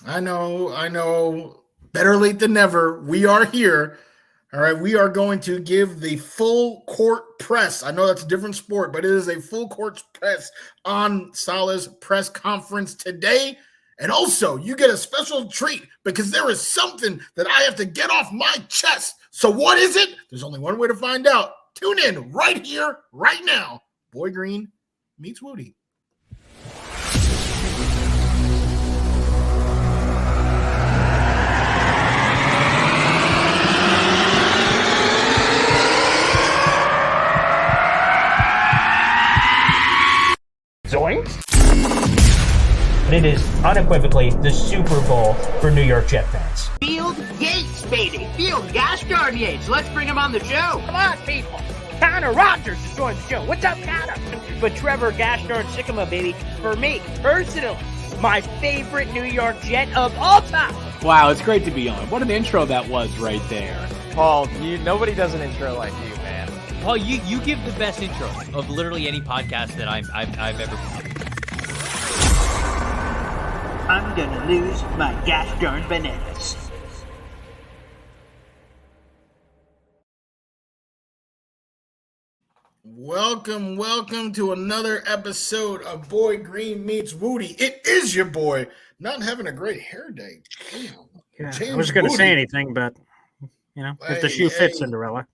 I know. Better late than never. We are here. All right, we are going to give the full court press. I know that's a different sport, but it is a full court press on Saleh's press conference today. And also, you get a special treat because there is something that I have to get off my chest. So what is it? There's only one way to find out. Tune in right here, right now. Boy Green meets Wudi. It is unequivocally the Super Bowl for New York Jet fans. Field Yates, baby. Field Gosh darn Yates. Let's bring him on the show. Come on, people. Connor Rogers is joining the show. What's up, Connor? But Trevor Gosh darn Sycamore, baby, for me, personally, my favorite New York Jet of all time. Wow, it's great to be on. What an intro that was right there. Paul, nobody does an intro like you, man. Paul, you give the best intro of literally any podcast that I've ever been. I'm gonna lose my gosh darn bananas. Welcome to another episode of Boy Green Meets Wudi. It is your boy, not having a great hair day. Yeah, I wasn't going to say anything, but if the shoe fits, Cinderella.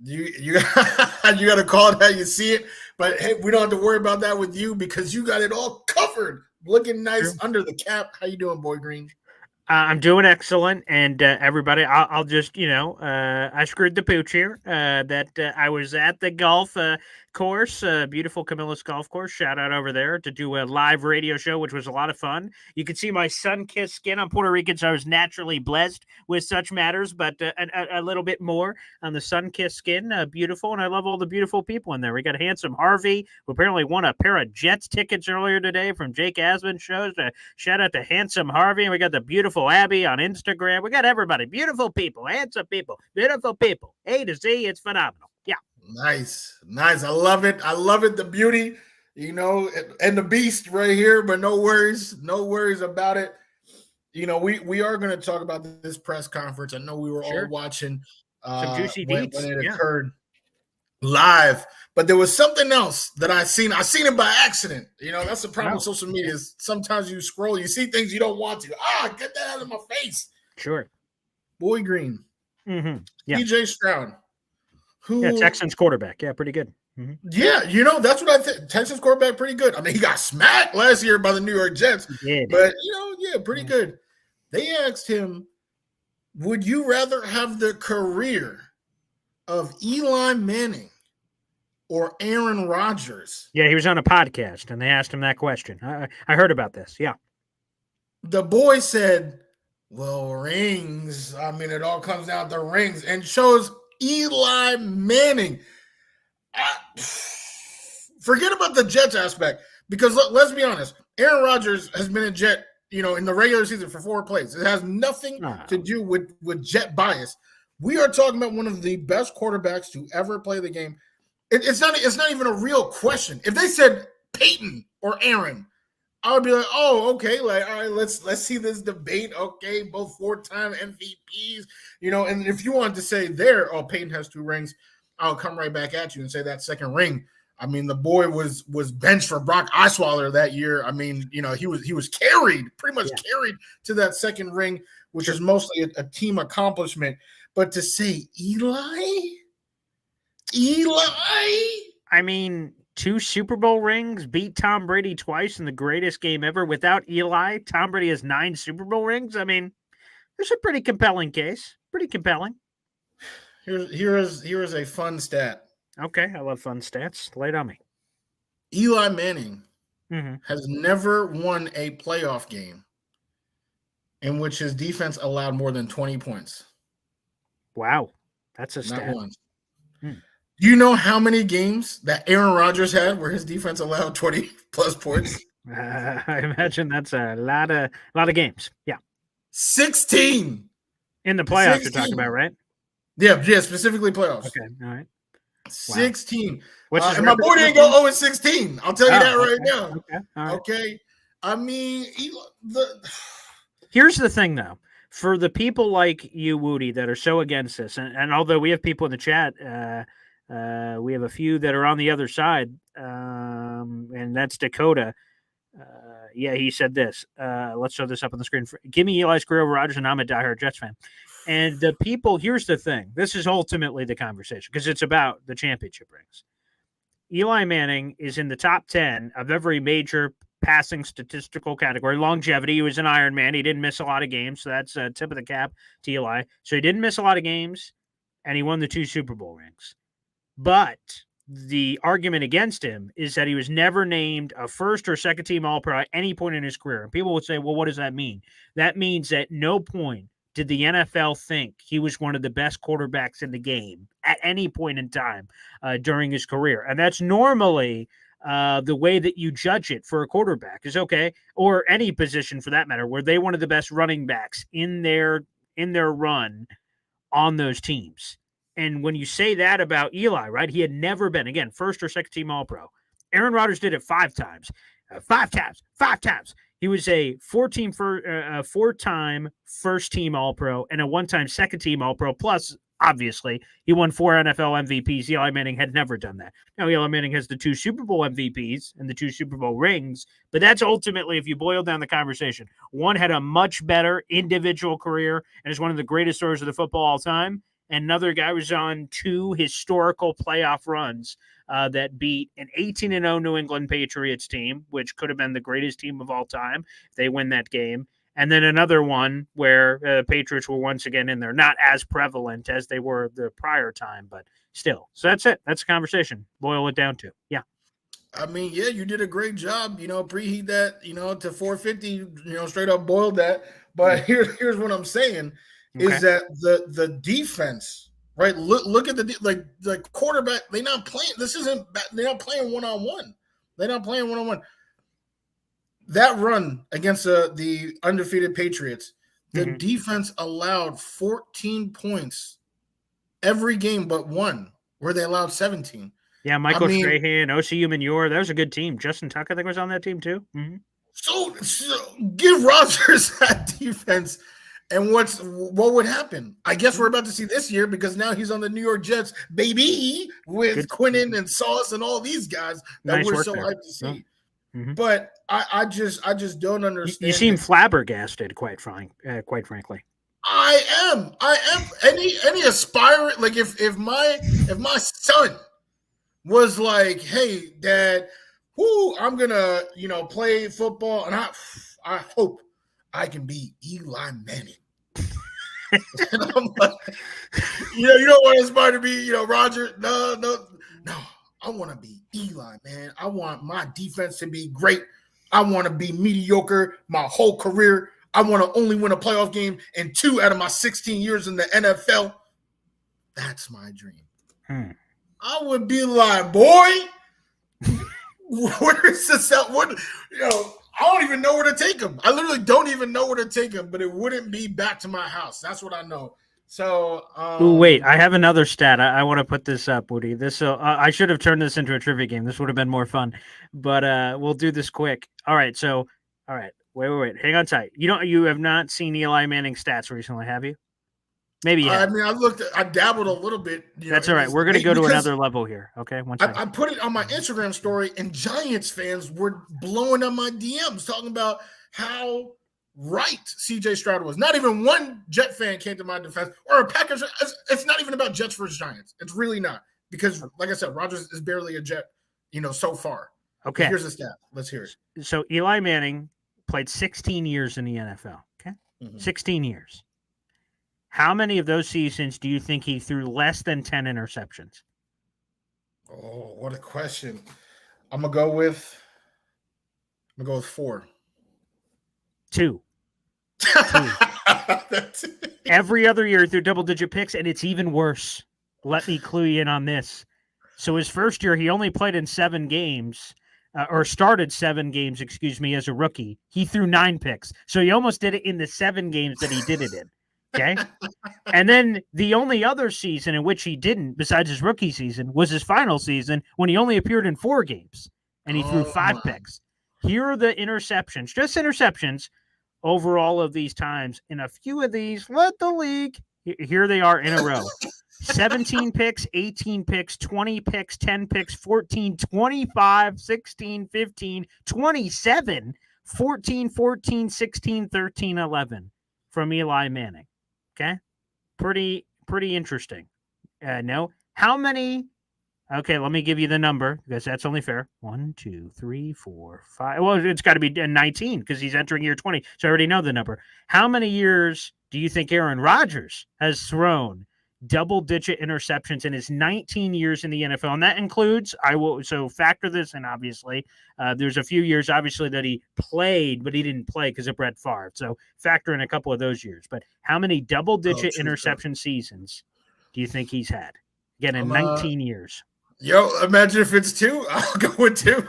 You got to call it how you see it. But hey, we don't have to worry about that with you because you got it all covered, looking nice under the cap. How you doing, Boy Green? I'm doing excellent, and everybody, I'll just, I screwed the pooch here. I was at the golf course, beautiful Camillus Golf Course. Shout out over there to do a live radio show, which was a lot of fun. You could see my sun-kissed skin. I'm Puerto Rican, so I was naturally blessed with such matters, but a little bit more on the sun-kissed skin. Beautiful, and I love all the beautiful people in there. We got Handsome Harvey, who apparently won a pair of Jets tickets earlier today from Jake Asman's shows. Shout out to Handsome Harvey, and we got the beautiful Abby on Instagram. We got everybody. Beautiful people, handsome people, beautiful people. A to Z, it's phenomenal. Yeah. Nice. I love it. The beauty, and the beast right here, but no worries about it. We are going to talk about this press conference. I know we were all watching some juicy when deets. it occurred live, but there was something else that I seen it by accident. That's the problem with social media is sometimes you scroll, you see things you don't want to. Get that out of my face. Sure. Boy Green. Mm-hmm. Yeah. DJ Stroud. Texans quarterback. Yeah, pretty good. Mm-hmm. Yeah, that's what I think. Texans quarterback, pretty good. I mean, he got smacked last year by the New York Jets, but pretty good. They asked him, would you rather have the career of Eli Manning or Aaron Rodgers? Yeah, he was on a podcast, and they asked him that question. I heard about this, yeah. The boy said, well, rings. I mean, it all comes down to rings, and chose Eli Manning. Forget about the Jets aspect, because let's be honest, Aaron Rodgers has been a Jet, in the regular season for 4 plays. It has nothing to do with Jet bias. We are talking about one of the best quarterbacks to ever play the game. It's not even a real question. If they said Peyton or Aaron, I would be like, oh, okay, all right, let's see this debate. Okay, both 4-time MVPs, and if you wanted to say Peyton has 2 rings, I'll come right back at you and say that second ring. I mean, the boy was benched for Brock Osweiler that year. I mean, he was carried to that second ring, which is mostly a team accomplishment. But to say Eli, I mean, 2 Super Bowl rings, beat Tom Brady twice in the greatest game ever. Without Eli, Tom Brady has 9 Super Bowl rings. I mean, there's a pretty compelling case. Pretty compelling. Here is a fun stat. Okay, I love fun stats. Lay it on me. Eli Manning has never won a playoff game in which his defense allowed more than 20 points. Wow, that's a stat. Not once. Do you know how many games that Aaron Rodgers had where his defense allowed 20-plus points? I imagine that's a lot of games. Yeah. 16. In the playoffs you're talking about, right? Yeah, specifically playoffs. Okay, all right. 16. Wow. And my boy didn't go 0-16. I'll tell you that right now. Okay. All right. Okay. I mean, Here's the thing, though. For the people like you, Wudi, that are so against this, and although we have people in the chat, we have a few that are on the other side, and that's Dakota. Yeah, he said this. Let's show this up on the screen. Give me Eli's career over Rodgers, and I'm a diehard Jets fan. And the people, here's the thing. This is ultimately the conversation because it's about the championship rings. Eli Manning is in the top 10 of every major passing statistical category. Longevity, he was an Iron Man. He didn't miss a lot of games, so that's a tip of the cap to Eli. So he didn't miss a lot of games, and he won the 2 Super Bowl rings. But the argument against him is that he was never named a first or second team All-Pro at any point in his career. And people would say, well, what does that mean? That means at no point did the NFL think he was one of the best quarterbacks in the game at any point in time during his career. And that's normally the way that you judge it for a quarterback is okay, or any position for that matter, where they one of the best running backs in their run on those teams. And when you say that about Eli, right, he had never been, again, first or second team All-Pro. Aaron Rodgers did it 5 times. 5 times. He was a 4-time first-team All-Pro and a 1-time second-team All-Pro. Plus, obviously, he won 4 NFL MVPs. Eli Manning had never done that. Now, Eli Manning has the 2 Super Bowl MVPs and the 2 Super Bowl rings, but that's ultimately, if you boil down the conversation, one had a much better individual career and is one of the greatest stories of the football all time. And another guy was on 2 historical playoff runs that beat an 18-0 New England Patriots team, which could have been the greatest team of all time if they win that game. And then another one where Patriots were once again in there, not as prevalent as they were the prior time, but still. So that's it. That's the conversation. Boil it down to. Yeah. I mean, yeah, you did a great job, preheat that, to 450, straight up boiled that. But here's what I'm saying. Okay. Is that the defense, right? Look at the quarterback. They're not playing. They're not playing one-on-one. They're not playing one-on-one. That run against the undefeated Patriots, the defense allowed 14 points every game but one, where they allowed 17. Yeah, Michael Strahan, O.C.U. Manure. That was a good team. Justin Tuck, I think, was on that team too. Mm-hmm. So give Rodgers that defense. And what would happen? I guess we're about to see this year because now he's on the New York Jets, baby, with Quinnen and Sauce and all these guys that we're so hyped to see. Mm-hmm. But I just don't understand. You seem flabbergasted, quite frankly. I am. Any aspirant, like if my son was like, hey, Dad, I'm gonna play football, and I hope I can be Eli Manning. And I'm like, you don't want to aspire to be, Roger. No. I want to be Eli, man. I want my defense to be great. I want to be mediocre my whole career. I want to only win a playoff game in 2 out of my 16 years in the NFL. That's my dream. I would be like, boy, where is this out? What, I don't even know where to take him. I literally don't even know where to take him, but it wouldn't be back to my house. That's what I know. So, wait, I have another stat. I want to put this up, Woody. I should have turned this into a trivia game. This would have been more fun, but we'll do this quick. All right. Wait. Hang on tight. You have not seen Eli Manning's stats recently, have you? Maybe you have. I dabbled a little bit. That's all right. We're going to go to another level here. Okay. One second. I put it on my Instagram story, and Giants fans were blowing up my DMs talking about how right CJ Stroud was. Not even one Jet fan came to my defense, or a Packers. It's not even about Jets versus Giants. It's really not, because, like I said, Rodgers is barely a Jet, so far. Okay. But here's a stat. Let's hear it. So Eli Manning played 16 years in the NFL. Okay. 16 years. How many of those seasons do you think he threw less than 10 interceptions? Oh, what a question. I'm gonna go with 4. 2. Every other year he threw double-digit picks, and it's even worse. Let me clue you in on this. So his first year, he only played in 7 games, or started 7 games, as a rookie. He threw 9 picks. So he almost did it in the 7 games that he did it in. Okay. And then the only other season in which he didn't, besides his rookie season, was his final season when he only appeared in 4 games and he threw 5 picks. Here are the interceptions, just interceptions, over all of these times. And a few of these led the league. Here they are in a row. 17 picks, 18 picks, 20 picks, 10 picks, 14, 25, 16, 15, 27, 14, 14, 16, 13, 11 from Eli Manning. Okay? Pretty interesting. No. How many? Okay, let me give you the number because that's only fair. 1, 2, 3, 4, 5. Well, it's got to be 19 because he's entering year 20. So I already know the number. How many years do you think Aaron Rodgers has thrown double-digit interceptions in his 19 years in the NFL? And that includes, so factor this in, obviously. There's a few years, obviously, that he played, but he didn't play because of Brett Favre. So factor in a couple of those years. But how many double-digit interception seasons do you think he's had? Again, in 19 years. Yo, imagine if it's 2. I'll go with 2.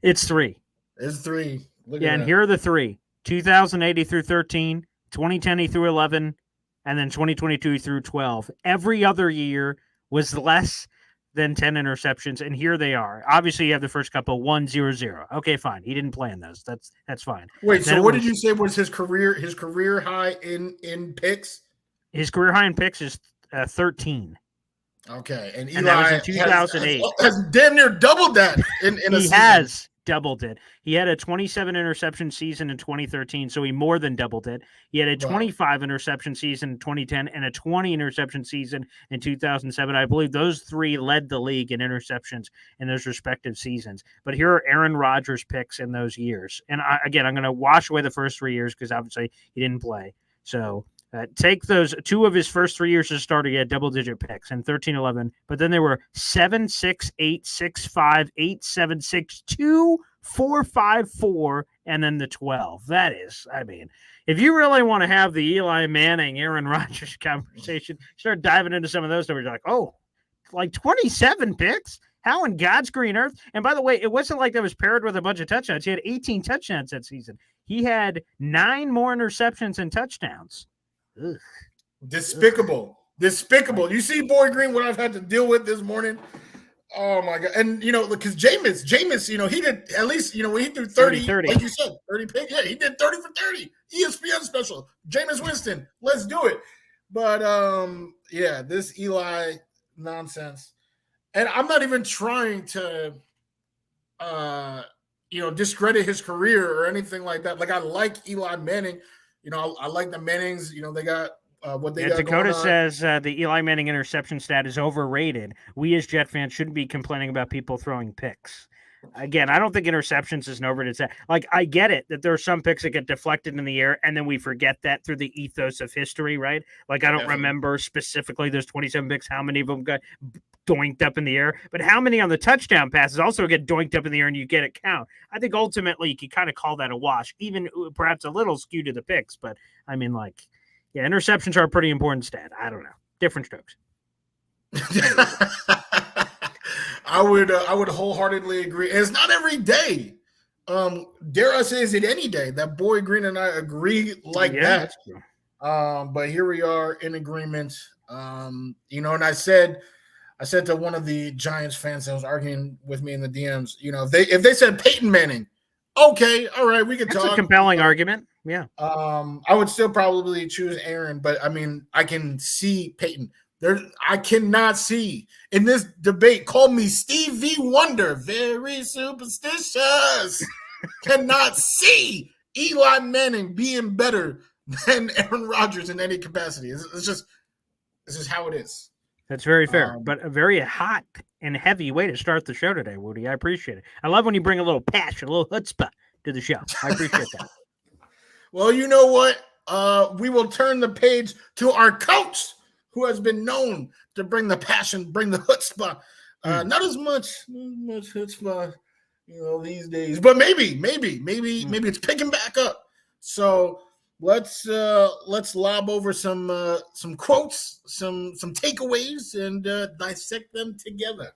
It's 3. It's 3. And here are the 3. 2008 through 13, 2010 through 11, and then 2022 through 12. Every other year was less than 10 interceptions, and here they are. Obviously, you have the first couple, 1, 0, 0. Okay, fine. He didn't play in those. That's fine. Wait, so what did you say was his career high in picks? His career high in picks is 13. Okay, and Eli that was in 2008. Has damn near doubled that in a season. He has doubled it. He had a 27 interception season in 2013, so he more than doubled it. He had a 25 interception season in 2010 and a 20 interception season in 2007. I believe those 3 led the league in interceptions in those respective seasons. But here are Aaron Rodgers picks in those years. And I'm going to wash away the first 3 years because obviously he didn't play. So take those 2 of his first 3 years as starter, he had double-digit picks in 13, 11. But then there were 7, 6, 8, 6, 5, 8, 7, 6, 2, 4, 5, 4, and then the 12. That is, if you really want to have the Eli Manning, Aaron Rodgers conversation, start diving into some of those numbers. You're like, oh, like 27 picks? How in God's green earth? And by the way, it wasn't like that was paired with a bunch of touchdowns. He had 18 touchdowns that season. He had 9 more interceptions and touchdowns. Ugh. Despicable. You see, Boy Green, what I've had to deal with this morning. Oh my God. And because Jameis, he did at least, when he threw 30, like you said, 30 picks. Yeah, he did 30 for 30. ESPN special. Jameis Winston. Let's do it. But this Eli nonsense. And I'm not even trying to discredit his career or anything like that. Like, I like Eli Manning. I like the Mannings. They got what they got. Dakota says the Eli Manning interception stat is overrated. We as Jet fans shouldn't be complaining about people throwing picks. Again, I don't think interceptions is an overrated stat. Like, I get it that there are some picks that get deflected in the air, and then we forget that through the ethos of history, right? Like, I don't remember specifically those 27 picks, how many of them got doinked up in the air, but how many on the touchdown passes also get doinked up in the air and you get it count. I think ultimately you can kind of call that a wash, even perhaps a little skewed to the picks, but interceptions are a pretty important stat. I don't know. Different strokes. I would wholeheartedly agree. And it's not every day. Dare I say, is it any day that Boy Green and I agree like that? But here we are in agreement. And I said to one of the Giants fans that was arguing with me in the DMs, if they said Peyton Manning, okay, all right, we could talk. That's a compelling argument. Yeah. I would still probably choose Aaron, but I can see Peyton. I cannot see in this debate. Call me Stevie Wonder, very superstitious. Cannot see Eli Manning being better than Aaron Rodgers in any capacity. It's just how it is. That's very fair, but a very hot and heavy way to start the show today, Wudi. I appreciate it. I love when you bring a little passion, a little chutzpah to the show. I appreciate that. Well, you know what? We will turn the page to our coach, who has been known to bring the passion, bring the chutzpah. Not as much chutzpah, these days, but maybe it's picking back up. So let's lob over some quotes, some takeaways, and dissect them together.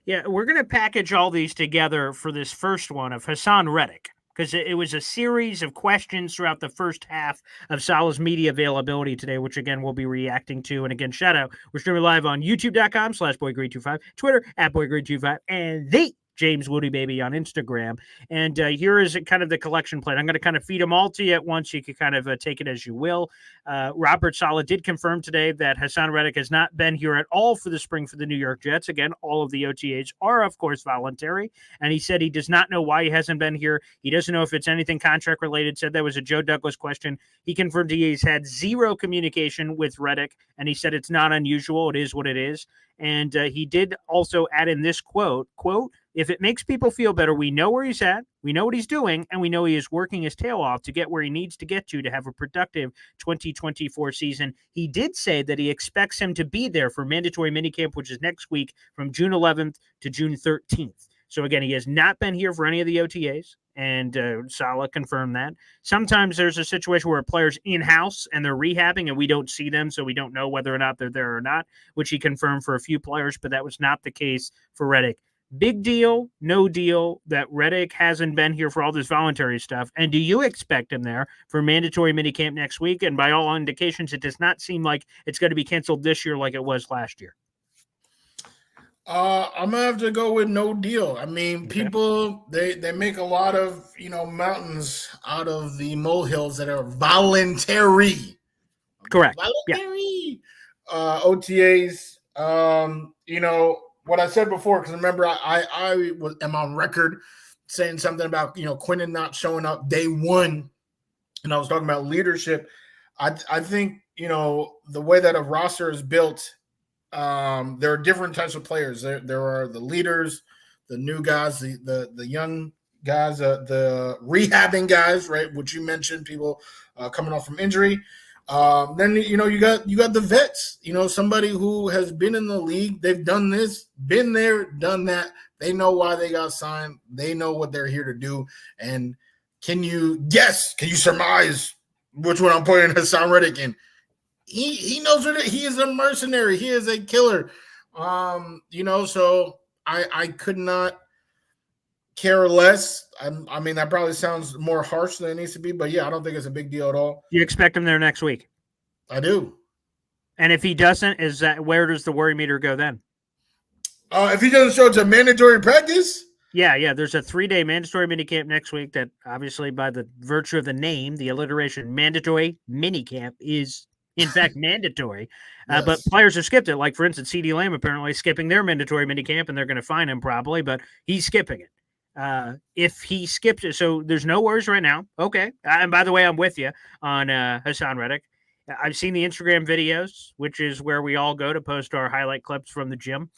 Yeah, we're going to package all these together for this first one of Haason Reddick, because it was a series of questions throughout the first half of Saleh's media availability today, which, again, we'll be reacting to. And, again, shout out. We're streaming live on youtube.com/BoyGreen25, Twitter @BoyGreen25, and the James Wudi Baby on Instagram. And here is kind of the collection plate. I'm going to kind of feed them all to you at once. You can kind of take it as you will. Robert Saleh did confirm today that Haason Reddick has not been here at all for the spring for the New York Jets. Again, all of the OTAs are, of course, voluntary. And he said he does not know why he hasn't been here. He doesn't know if it's anything contract related. Said that was a Joe Douglas question. He confirmed he's had zero communication with Reddick, and he said it's not unusual. It is what it is. And he did also add in this quote, if it makes people feel better, we know where he's at, we know what he's doing, and we know he is working his tail off to get where he needs to get to have a productive 2024 season. He did say that he expects him to be there for mandatory minicamp, which is next week from June 11th to June 13th. So again, he has not been here for any of the OTAs, and Saleh confirmed that. Sometimes there's a situation where a player's in-house and they're rehabbing and we don't see them, so we don't know whether or not they're there or not, which he confirmed for a few players, but that was not the case for Reddick. Big deal, no deal that Reddick hasn't been here for all this voluntary stuff. And do you expect him there for mandatory minicamp next week? And by all indications, it does not seem like it's going to be canceled this year like it was last year. I'm gonna have to go with no deal. I mean, people they make a lot of mountains out of the molehills that are voluntary. Correct. Voluntary. Yeah. OTAs. What I said before, because remember I am on record saying something about Quinnen not showing up day one, and I was talking about leadership. I think the way that a roster is built. There are different types of players. There are the leaders, the new guys, the young guys, the rehabbing guys, right? Which you mentioned, people coming off from injury. Then you got the vets. Somebody who has been in the league. They've done this, been there, done that. They know why they got signed. They know what they're here to do. And can you guess? Can you surmise which one I'm putting Haason Reddick in? He knows what he is. A mercenary. He is a killer. So I could not care less. I mean, that probably sounds more harsh than it needs to be, but yeah, I don't think it's a big deal at all. You expect him there next week? I do. And if he doesn't, where does the worry meter go then? If he doesn't show up to mandatory practice? Yeah. There's a 3-day mandatory minicamp next week that obviously by the virtue of the name, the alliteration, mandatory minicamp is in fact mandatory. Yes. But players have skipped it. Like, for instance, CeeDee Lamb apparently skipping their mandatory minicamp, and they're going to fine him probably, but he's skipping it. If he skips it, so there's no worries right now. Okay. And by the way, I'm with you on Haason Reddick. I've seen the Instagram videos, which is where we all go to post our highlight clips from the gym.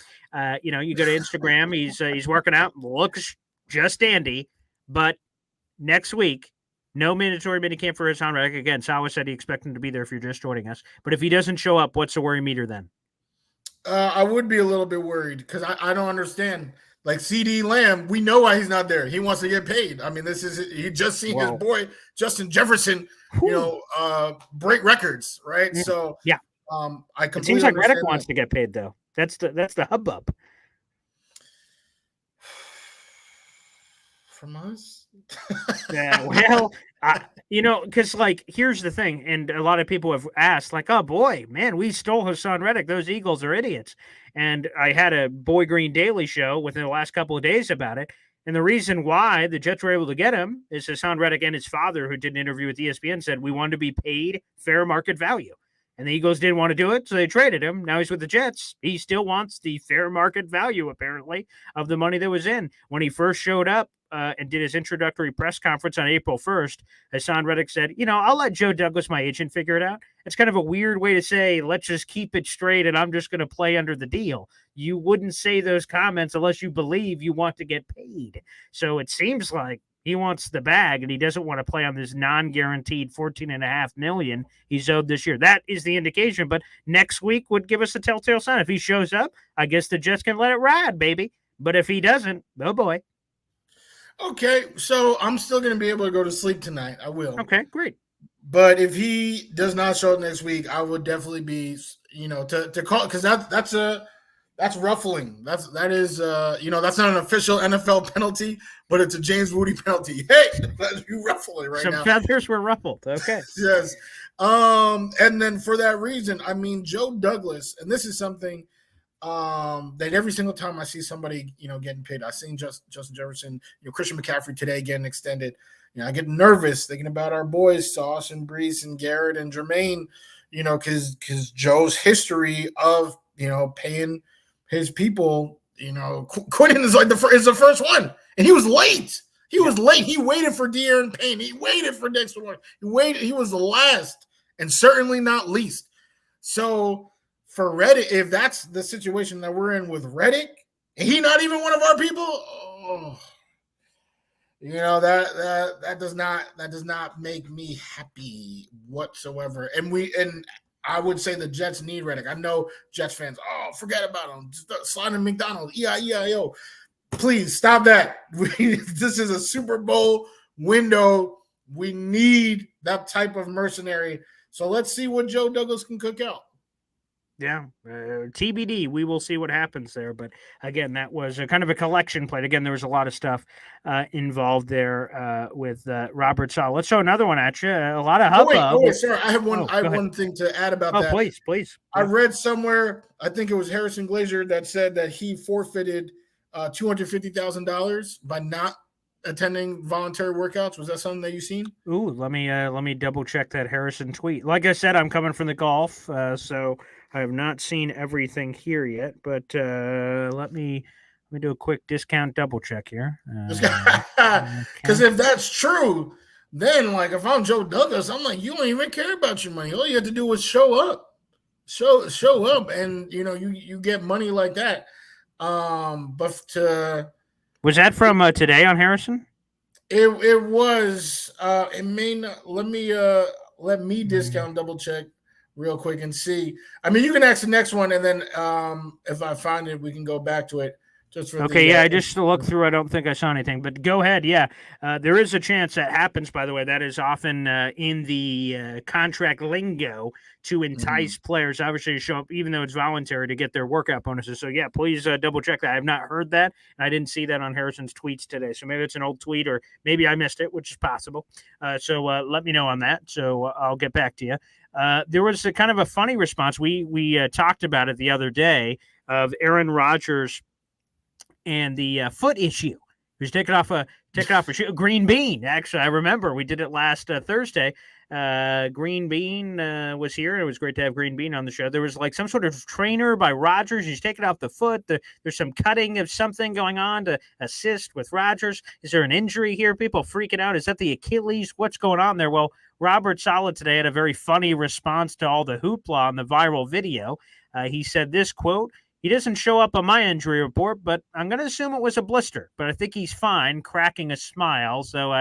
You go to Instagram, he's working out, looks just dandy, but next week, no mandatory minicamp for Haason Reddick. Again, Saleh said he expected him to be there if you're just joining us. But if he doesn't show up, what's the worry meter then? I would be a little bit worried because I don't understand. Like CeeDee Lamb, we know why he's not there. He wants to get paid. I mean, he just seen his boy Justin Jefferson, break records, right? Yeah. So yeah, I completely. It seems like Reddick wants that. to get paid though. That's the hubbub. From us? Yeah, well, because here's the thing, and a lot of people have asked, like, oh boy, man, we stole Haason Reddick. Those Eagles are idiots. And I had a Boy Green Daily show within the last couple of days about it. And the reason why the Jets were able to get him is Haason Reddick and his father, who did an interview with ESPN, said we wanted to be paid fair market value. And the Eagles didn't want to do it, so they traded him. Now he's with the Jets. He still wants the fair market value, apparently, of the money that was in. When he first showed up and did his introductory press conference on April 1st, Haason Reddick said, I'll let Joe Douglas, my agent, figure it out. It's kind of a weird way to say, let's just keep it straight and I'm just going to play under the deal. You wouldn't say those comments unless you believe you want to get paid. So it seems like he wants the bag, and he doesn't want to play on this non-guaranteed $14.5 million he's owed this year. That is the indication. But next week would give us a telltale sign. If he shows up, I guess the Jets can let it ride, baby. But if he doesn't, oh boy. Okay, so I'm still going to be able to go to sleep tonight. I will. Okay, great. But if he does not show up next week, I would definitely be, to call, because that's ruffling. That's not an official NFL penalty, but it's a James Wudi penalty. Hey, you ruffling right now. Some feathers were ruffled. Okay. Yes. And then for that reason, I mean, Joe Douglas, and this is something that every single time I see somebody, getting paid, I seen Justin Jefferson, Christian McCaffrey today getting extended. I get nervous thinking about our boys, Sauce and Brees and Garrett and Jermaine, because Joe's history of, paying his people, Quentin is the first one, and he was late. He was late. He waited for De'Aaron Payne. He waited for Dexter Lawrence. He was the last, and certainly not least. So for Reddick, if that's the situation that we're in with Reddick, and he not even one of our people, that does not make me happy whatsoever. And I would say the Jets need Reddick. I know Jets fans, forget about him. Just slide in McDonald, EIO. Please stop that. This is a Super Bowl window. We need that type of mercenary. So let's see what Joe Douglas can cook out. Yeah, TBD. We will see what happens there. But again, that was a kind of a collection plate. Again, there was a lot of stuff involved there with Robert Saleh. Let's show another one at you. A lot of hubbub. Wait, sir. I have one thing to add about that. Please. I read somewhere, I think it was Harrison Glazier, that said that he forfeited $250,000 by not attending voluntary workouts. Was that something that you seen? Ooh, let me double check that Harrison tweet. Like I said, I'm coming from the golf, so I have not seen everything here yet. But let me do a quick discount double check here. Because if that's true, then if I'm Joe Douglas, I'm like, you don't even care about your money. All you have to do is show up, and you get money like that. Was that from today on Harrison? It was. It may not. Let me discount double check real quick and see. I mean, you can ask the next one, and then if I find it, we can go back to it. I just looked through. I don't think I saw anything, but go ahead. Yeah, there is a chance that happens. By the way, that is often in the contract lingo to entice players, obviously, to show up, even though it's voluntary, to get their workout bonuses. So yeah, please double check that. I have not heard that, and I didn't see that on Harrison's tweets today. So maybe it's an old tweet, or maybe I missed it, which is possible. So let me know on that. So I'll get back to you. There was a kind of a funny response. We talked about it the other day of Aaron Rodgers and the foot issue. He was taking off a shoe. Green Bean, actually, I remember we did it last Thursday. Green Bean was here, and it was great to have Green Bean on the show. There was some sort of trainer by Rodgers. He's taking off the foot. There's some cutting of something going on to assist with Rodgers. Is there an injury here? People freaking out. Is that the Achilles? What's going on there? Well, Robert Saleh today had a very funny response to all the hoopla on the viral video. He said this, quote, "He doesn't show up on my injury report, but I'm going to assume it was a blister. But I think he's fine," cracking a smile. So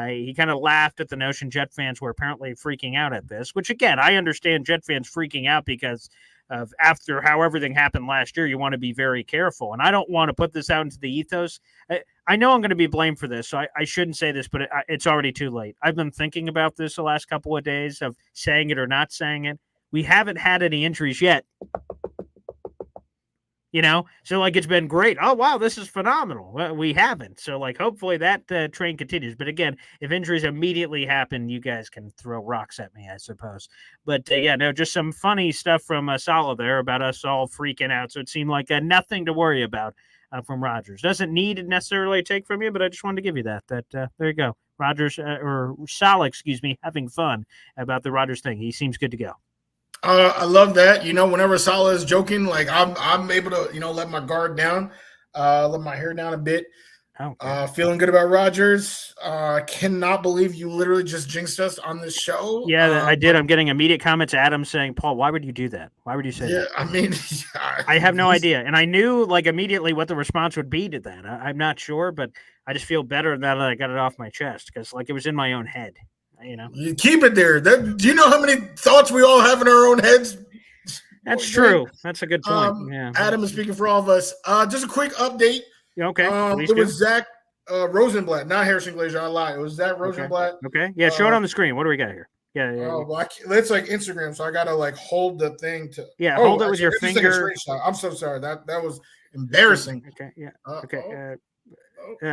he kind of laughed at the notion Jet fans were apparently freaking out at this, which, again, I understand Jet fans freaking out because of after how everything happened last year, you want to be very careful. And I don't want to put this out into the ethos. I know I'm going to be blamed for this, so I shouldn't say this, but it's already too late. I've been thinking about this the last couple of days of saying it or not saying it. We haven't had any injuries yet. So it's been great. Oh, wow, this is phenomenal. Well, we haven't. So hopefully that train continues. But again, if injuries immediately happen, you guys can throw rocks at me, I suppose. But just some funny stuff from Saleh there about us all freaking out. So it seemed like nothing to worry about from Rodgers. Doesn't need to necessarily take from you, but I just wanted to give you that. There you go. Rodgers or Saleh, having fun about the Rodgers thing. He seems good to go. I love that. Whenever Saleh is joking, I'm able to, let my guard down, let my hair down a bit. Okay. Feeling good about Rodgers. Cannot believe you literally just jinxed us on this show. Yeah, I did. I'm getting immediate comments. Adam saying, "Paul, why would you do that? Why would you say that?" I mean, I have no idea, and I knew immediately what the response would be to that. I'm not sure, but I just feel better now that I got it off my chest because it was in my own head. You keep it there. Do you know how many thoughts we all have in our own heads? That's true. That's a good point. Yeah. Adam is speaking for all of us. Just a quick update. Yeah, okay. It was Zach Rosenblatt, not Harrison Glazier. I lied. It was Zach Rosenblatt. Okay. Yeah, show it on the screen. What do we got here? Yeah. Well, it's Instagram, so I gotta hold the thing to. Yeah, hold it with your finger. I'm so sorry. That was embarrassing. Okay. Yeah. Okay.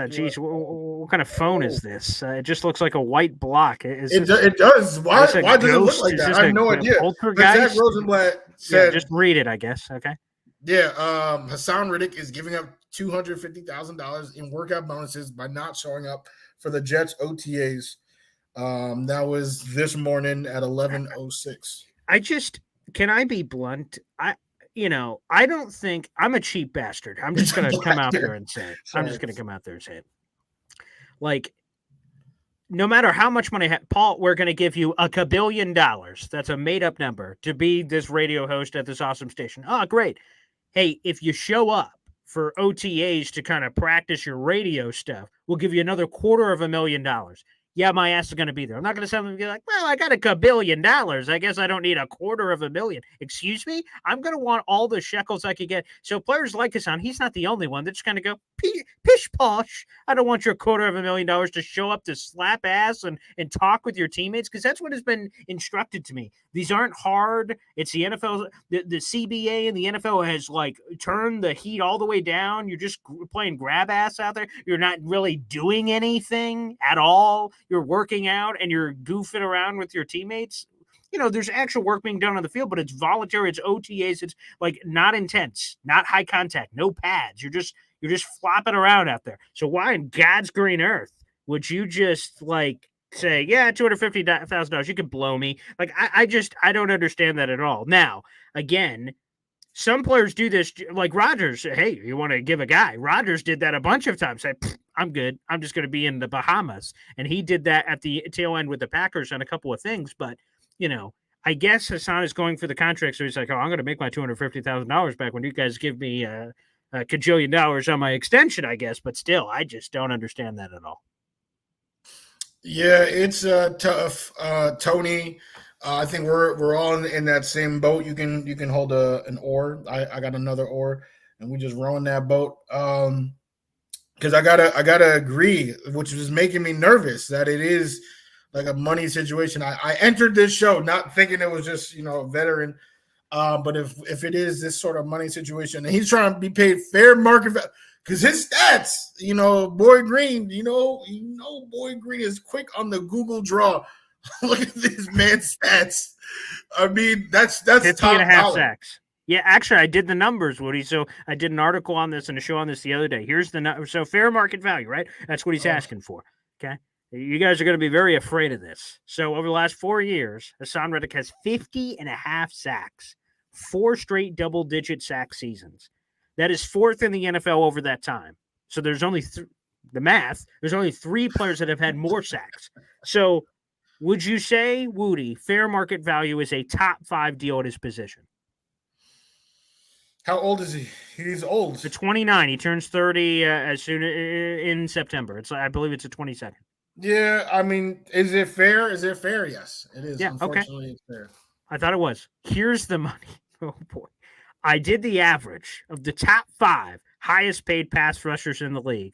Geez, what kind of phone is this? It just looks like a white block. It does. Why does it look like that? I have no idea. Zach Rosenblatt said, just read it, I guess. Okay. Yeah, Haason Reddick is giving up $250,000 in workout bonuses by not showing up for the Jets OTAs. That was this morning at 11:06. Can I be blunt? I don't think I'm a cheap bastard. I'm just going to come out there and say it. Like, no matter how much money, Paul, we're going to give you $1 billion. That's a made up number to be this radio host at this awesome station. Oh, great. Hey, if you show up for OTAs to kind of practice your radio stuff, we'll give you another $250,000. Yeah, my ass is going to be there. I'm not going to suddenly be like, well, I got $1 billion. I guess I don't need $250,000. Excuse me? I'm going to want all the shekels I could get. So players like Haason, he's not the only one. They're just going to go, pish posh. I don't want your $250,000 to show up to slap ass and talk with your teammates, because that's what has been instructed to me. These aren't hard. It's the NFL. The CBA and the NFL has like turned the heat all the way down. You're just playing grab ass out there. You're not really doing anything at all. You're working out and you're goofing around with your teammates. There's actual work being done on the field, but it's voluntary. It's OTAs. It's like not intense, not high contact, no pads. You're just flopping around out there. So why in God's green earth would you just like say, yeah, $250,000, you could blow me? Like, I don't understand that at all. Now, again, some players do this, like Rodgers. Hey, you want to give a guy? Rodgers did that a bunch of times. Say, I'm good. I'm just going to be in the Bahamas. And he did that at the tail end with the Packers on a couple of things. But, I guess Haason is going for the contract. So he's like, oh, I'm going to make my $250,000 back when you guys give me a cajillion dollars on my extension, I guess. But still, I just don't understand that at all. Yeah, it's tough. Tony, I think we're all in that same boat. You can hold an oar. I got another oar, and we just rowing that boat. Because I gotta agree, which was making me nervous that it is like a money situation. I entered this show not thinking it was just a veteran, but if it is this sort of money situation, and he's trying to be paid fair market value. Because his stats, Boy Green, Boy Green is quick on the Google draw. Look at this man's stats. I mean, that's 50.5 sacks. Yeah, actually, I did the numbers, Woody. So I did an article on this and a show on this the other day. Here's the number. So fair market value, right? That's what he's asking for. Okay. You guys are going to be very afraid of this. So over the last 4 years, Haason Reddick has 50.5 sacks, 4 straight double-digit sack seasons. That is 4th in the NFL over that time. So there's only there's only 3 players that have had more sacks. So would you say, Woody, fair market value is a top 5 deal at his position? How old is he? He's old. He's 29. He turns 30 as soon in September. I believe it's the 22nd. Yeah, I mean, is it fair? Is it fair? Yes, it is. Yeah, Unfortunately, okay. It's fair. I thought it was. Here's the money. Oh, boy. I did the average of the top 5 highest paid pass rushers in the league.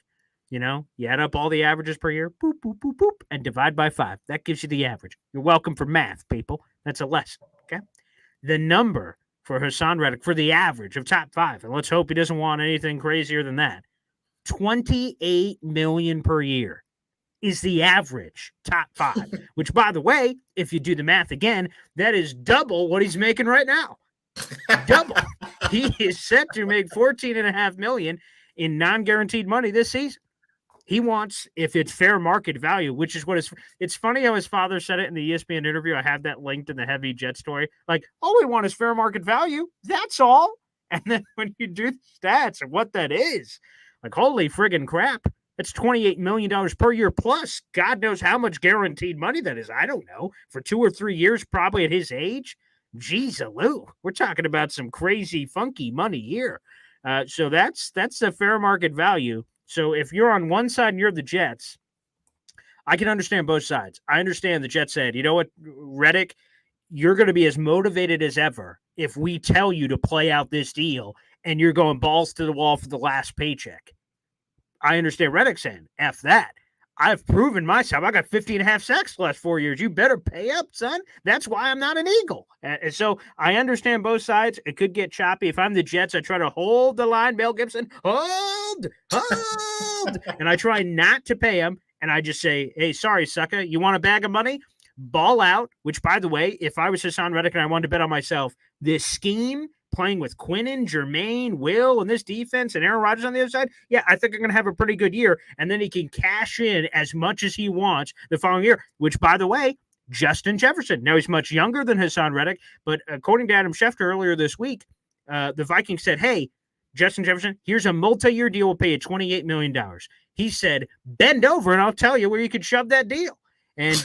You add up all the averages per year, boop, boop, boop, boop, and divide by 5. That gives you the average. You're welcome for math, people. That's a lesson, okay? The number for Haason Reddick for the average of top 5, and let's hope he doesn't want anything crazier than that, $28 million per year is the average top 5, which, by the way, if you do the math again, that is double what he's making right now. Double. He is set to make $14.5 million in non-guaranteed money this season. He wants, if it's fair market value, which is what it's funny how his father said it in the ESPN interview. I have that linked in the Heavy Jet story. Like, all we want is fair market value. That's all. And then when you do the stats of what that is, like, holy friggin' crap. That's $28 million per year plus. God knows how much guaranteed money that is. I don't know. For 2 or 3 years, probably at his age. Jeez-a-loo. We're talking about some crazy, funky money here. So that's the fair market value. So if you're on one side and you're the Jets, I can understand both sides. I understand the Jets said, you know what, Reddick, you're going to be as motivated as ever if we tell you to play out this deal and you're going balls to the wall for the last paycheck. I understand Reddick saying, F that. I've proven myself. I got 50.5 sacks the last 4 years. You better pay up, son. That's why I'm not an Eagle. And so I understand both sides. It could get choppy. If I'm the Jets, I try to hold the line. Mel Gibson, hold. And I try not to pay him. And I just say, hey, sorry, sucker. You want a bag of money? Ball out, which, by the way, if I was Haason Reddick and I wanted to bet on myself, this scheme playing with Quinnen, Jermaine, Will, and this defense, and Aaron Rodgers on the other side, yeah, I think I'm going to have a pretty good year. And then he can cash in as much as he wants the following year, which, by the way, Justin Jefferson. Now, he's much younger than Haason Reddick, but according to Adam Schefter earlier this week, the Vikings said, hey, Justin Jefferson, here's a multi-year deal. We'll pay you $28 million. He said, bend over and I'll tell you where you could shove that deal. And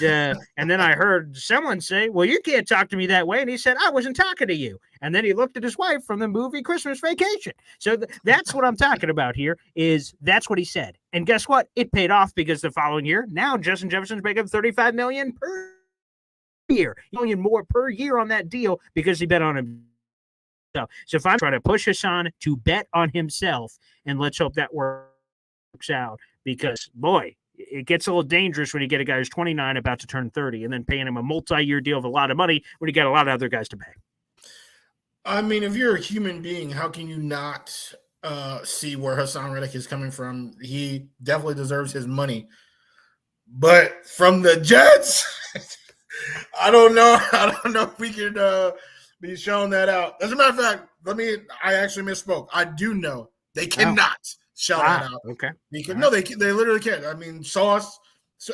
then I heard someone say, well, you can't talk to me that way. And he said, I wasn't talking to you. And then he looked at his wife from the movie Christmas Vacation. So that's what I'm talking about here is that's what he said. And guess what? It paid off because the following year, now Justin Jefferson's making $35 million per year. $1 million more per year on that deal because he bet on him. So if I'm trying to push Haason to bet on himself, and let's hope that works out because, boy, it gets a little dangerous when you get a guy who's 29 about to turn 30 and then paying him a multi-year deal of a lot of money when you got a lot of other guys to pay. I mean, if you're a human being, how can you not see where Haason Reddick is coming from? He definitely deserves his money. But from the Jets, I don't know. I don't know if we can be shown that out. As a matter of fact, I actually misspoke. I do know they cannot shout that out. Okay. Because no, they literally can't. I mean, Sauce,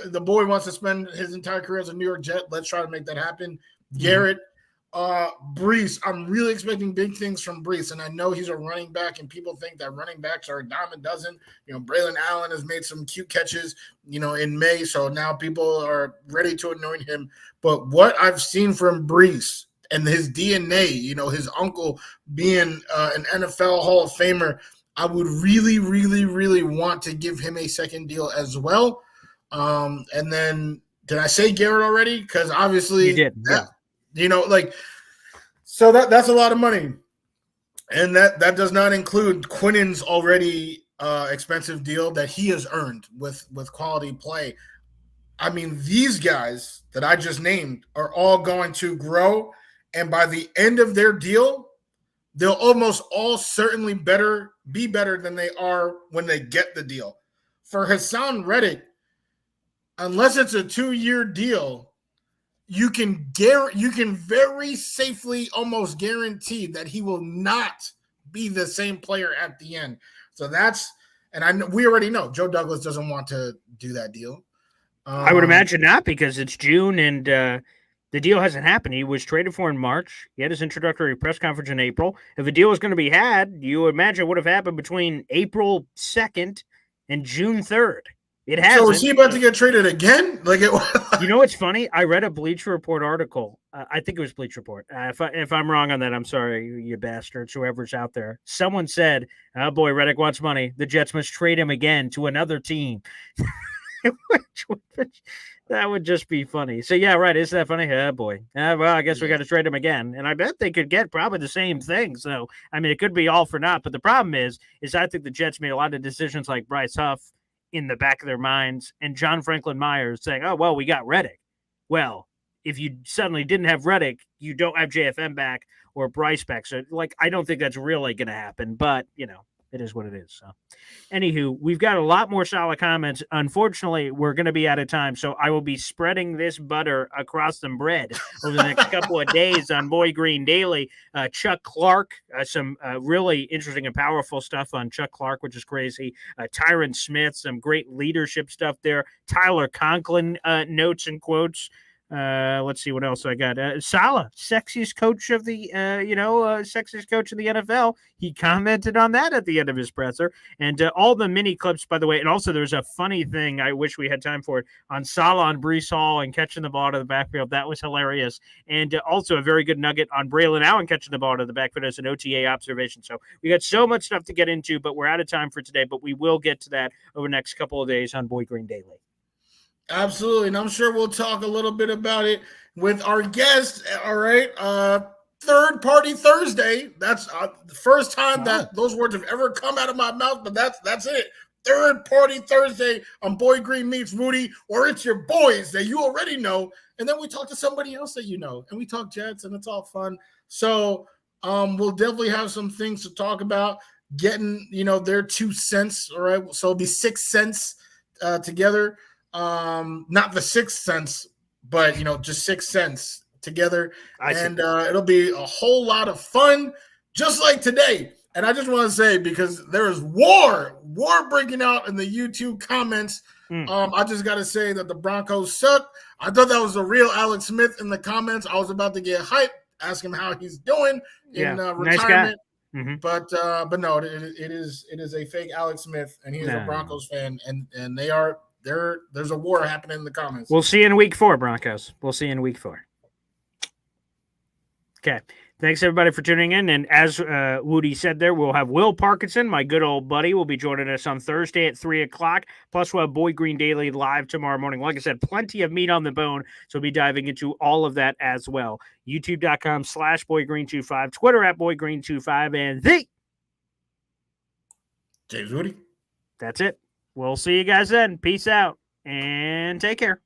the boy wants to spend his entire career as a New York Jet. Let's try to make that happen. Garrett, Brees. I'm really expecting big things from Brees, and I know he's a running back, and people think that running backs are a dime a dozen. You know, Braylon Allen has made some cute catches, in May, so now people are ready to anoint him. But what I've seen from Brees and his DNA, his uncle being an NFL Hall of Famer, I would really, really, really want to give him a second deal as well. And then, did I say Garrett already? Because obviously, you did. So that's a lot of money, and that does not include Quinnen's already expensive deal that he has earned with quality play. I mean, these guys that I just named are all going to grow, and by the end of their deal, they'll almost all certainly be better than they are when they get the deal. For Haason Reddick, unless it's a 2-year deal, you can very safely almost guarantee that he will not be the same player at the end. So we already know Joe Douglas doesn't want to do that deal. I would imagine not because it's June and the deal hasn't happened. He was traded for in March. He had his introductory press conference in April. If a deal was going to be had, you imagine it would have happened between April 2nd and June 3rd. It hasn't. So is he about to get traded again? What's funny? I read a Bleacher Report article. I think it was Bleacher Report. If I'm wrong on that, I'm sorry, you bastards, whoever's out there. Someone said, oh boy, Reddick wants money. The Jets must trade him again to another team. That would just be funny. So, yeah, right. Isn't that funny? Oh, boy. Well, I guess we got to trade him again. And I bet they could get probably the same thing. So, I mean, it could be all for naught. But the problem is I think the Jets made a lot of decisions like Bryce Huff in the back of their minds and John Franklin Myers saying, oh, well, we got Reddick. Well, if you suddenly didn't have Reddick, you don't have JFM back or Bryce back. So, I don't think that's really going to happen. But, it is what it is. So, anywho, we've got a lot more solid comments. Unfortunately, we're going to be out of time, so I will be spreading this butter across some bread over the next couple of days on Boy Green Daily. Chuck Clark, some really interesting and powerful stuff on Chuck Clark, which is crazy. Tyron Smith, some great leadership stuff there. Tyler Conklin notes and quotes. Let's see what else I got. Saleh, sexiest coach of the, sexiest coach in the NFL. He commented on that at the end of his presser, and all the mini clips, by the way. And also, there's a funny thing. I wish we had time for it on Saleh on Breece Hall and catching the ball to the backfield. That was hilarious, and also a very good nugget on Braylon Allen catching the ball to the backfield as an OTA observation. So we got so much stuff to get into, but we're out of time for today. But we will get to that over the next couple of days on Boy Green Daily. Absolutely. And I'm sure we'll talk a little bit about it with our guest. All right. Third Party Thursday. That's the first time that those words have ever come out of my mouth, but that's it. Third Party Thursday on Boy Green Meets Wudi, or it's your boys that you already know. And then we talk to somebody else that you know, and we talk Jets, and it's all fun. So we'll definitely have some things to talk about, getting, their 2 cents. All right. So it'll be 6 cents together. Not the 6th sense, but just 6 cents together, and it'll be a whole lot of fun. just like today. And I just want to say, because there is war breaking out in the YouTube comments. I just got to say that the Broncos suck. I thought that was the real Alex Smith in the comments. I was about to get hyped, ask him how he's doing in retirement. Nice guy. Mm-hmm. But no, it is a fake Alex Smith, and he is a Broncos fan, and there's a war happening in the comments. We'll see you in week 4, Broncos. We'll see you in week 4. Okay. Thanks, everybody, for tuning in. And as Wudi said there, we'll have Will Parkinson, my good old buddy, will be joining us on Thursday at 3 o'clock. Plus, we'll have Boy Green Daily live tomorrow morning. Like I said, plenty of meat on the bone, so we'll be diving into all of that as well. YouTube.com/BoyGreen25, Twitter @BoyGreen25, and James Wudi. That's it. We'll see you guys then. Peace out, and take care.